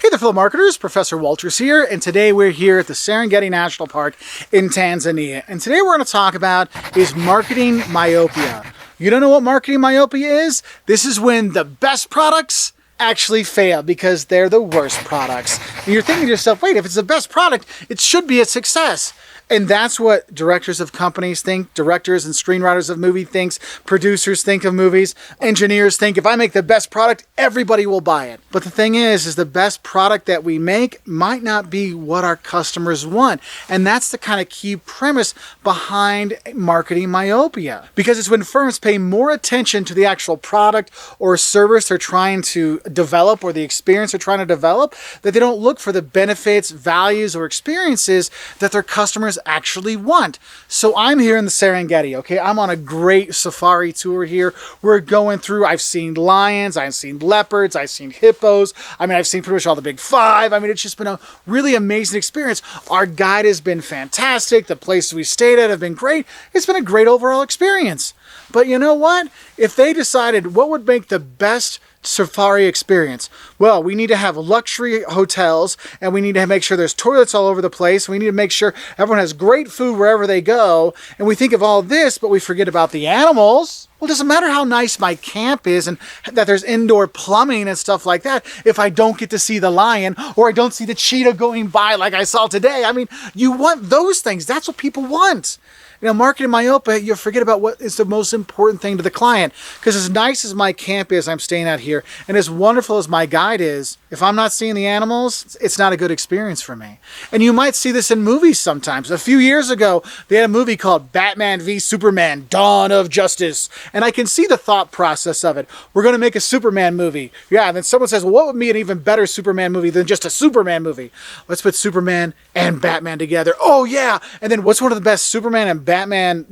Hey there, fellow marketers, Professor Wolters here, and today we're here at the Serengeti National Park in Tanzania. And today we're going to talk about is marketing myopia. You don't know what marketing myopia is? This is when the best products actually fail because they're the worst products. And you're thinking to yourself, wait, if it's the best product, it should be a success. And that's what directors of companies think, directors and screenwriters of movie thinks, producers think of movies, engineers think, if I make the best product, everybody will buy it. But the thing is the best product that we make might not be what our customers want. And that's the kind of key premise behind marketing myopia. Because it's when firms pay more attention to the actual product or service they're trying to develop or the experience they're trying to develop, that they don't look for the benefits, values, or experiences that their customers actually want. So I'm here in the Serengeti, okay? I'm on a great safari tour here. We're going through, I've seen lions, I've seen leopards, I've seen hippos. I've seen pretty much all the big five. It's just been a really amazing experience. Our guide has been fantastic. The places we stayed at have been great. It's been a great overall experience. But you know what? If they decided what would make the best safari experience, well, we need to have luxury hotels, and we need to make sure there's toilets all over the place. We need to make sure everyone has great food wherever they go. And we think of all this, but we forget about the animals. Well, it doesn't matter how nice my camp is and that there's indoor plumbing and stuff like that if I don't get to see the lion or I don't see the cheetah going by like I saw today. You want those things. That's what people want. Marketing myopia, you forget about what is the most important thing to the client. Because as nice as my camp is I'm staying at here, and as wonderful as my guide is, if I'm not seeing the animals, it's not a good experience for me. And you might see this in movies sometimes. A few years ago, they had a movie called Batman v Superman, Dawn of Justice. And I can see the thought process of it. We're going to make a Superman movie. Yeah, and then someone says, well, what would be an even better Superman movie than just a Superman movie? Let's put Superman and Batman together. Oh, yeah. And then what's one of the best Superman and Batman,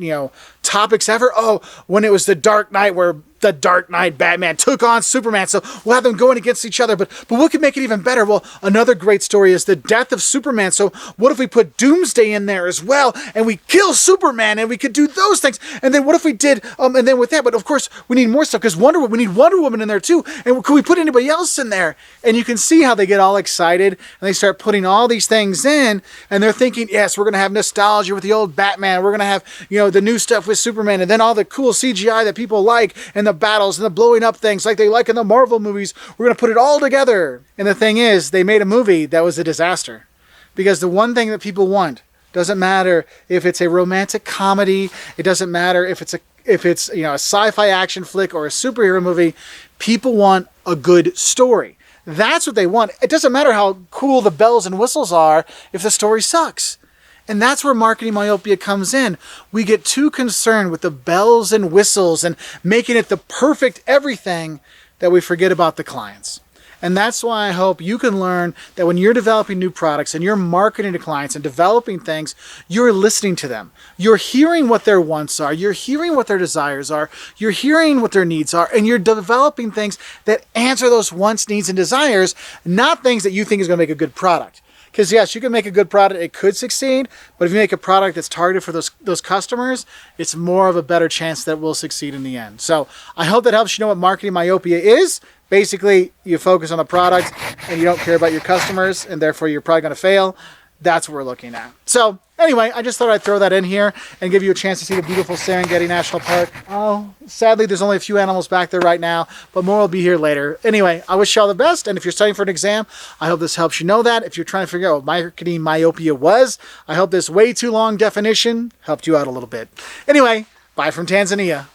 topics ever? Oh, when it was the Dark Knight, where the Dark Knight Batman took on Superman. So we'll have them going against each other. But what could make it even better? Well, another great story is the death of Superman. So what if we put Doomsday in there as well, and we kill Superman, and we could do those things? And then what if we did, and then with that, but of course we need more stuff because we need Wonder Woman in there too. And could we put anybody else in there? And you can see how they get all excited and they start putting all these things in, and they're thinking, yes, we're going to have nostalgia with the old Batman. We're going to have, the new stuff with Superman, and then all the cool CGI that people like, and the battles and the blowing up things like they like in the Marvel movies. We're going to put it all together. And the thing is, they made a movie that was a disaster. Because the one thing that people want, doesn't matter if it's a romantic comedy, it doesn't matter if it's a sci-fi action flick or a superhero movie, people want a good story. That's what they want. It doesn't matter how cool the bells and whistles are if the story sucks. And that's where marketing myopia comes in. We get too concerned with the bells and whistles and making it the perfect everything that we forget about the clients. And that's why I hope you can learn that when you're developing new products and you're marketing to clients and developing things, you're listening to them. You're hearing what their wants are. You're hearing what their desires are. You're hearing what their needs are. And you're developing things that answer those wants, needs, and desires, not things that you think is going to make a good product. Because yes, you can make a good product, it could succeed, but if you make a product that's targeted for those customers, it's more of a better chance that will succeed in the end. So I hope that helps you know what marketing myopia is. Basically, you focus on the product and you don't care about your customers, and therefore you're probably going to fail. That's what we're looking at. So anyway, I just thought I'd throw that in here and give you a chance to see the beautiful Serengeti National Park. Oh, sadly, there's only a few animals back there right now, but more will be here later. Anyway, I wish you all the best, and if you're studying for an exam, I hope this helps you know that. If you're trying to figure out what marketing myopia was, I hope this way too long definition helped you out a little bit. Anyway, bye from Tanzania.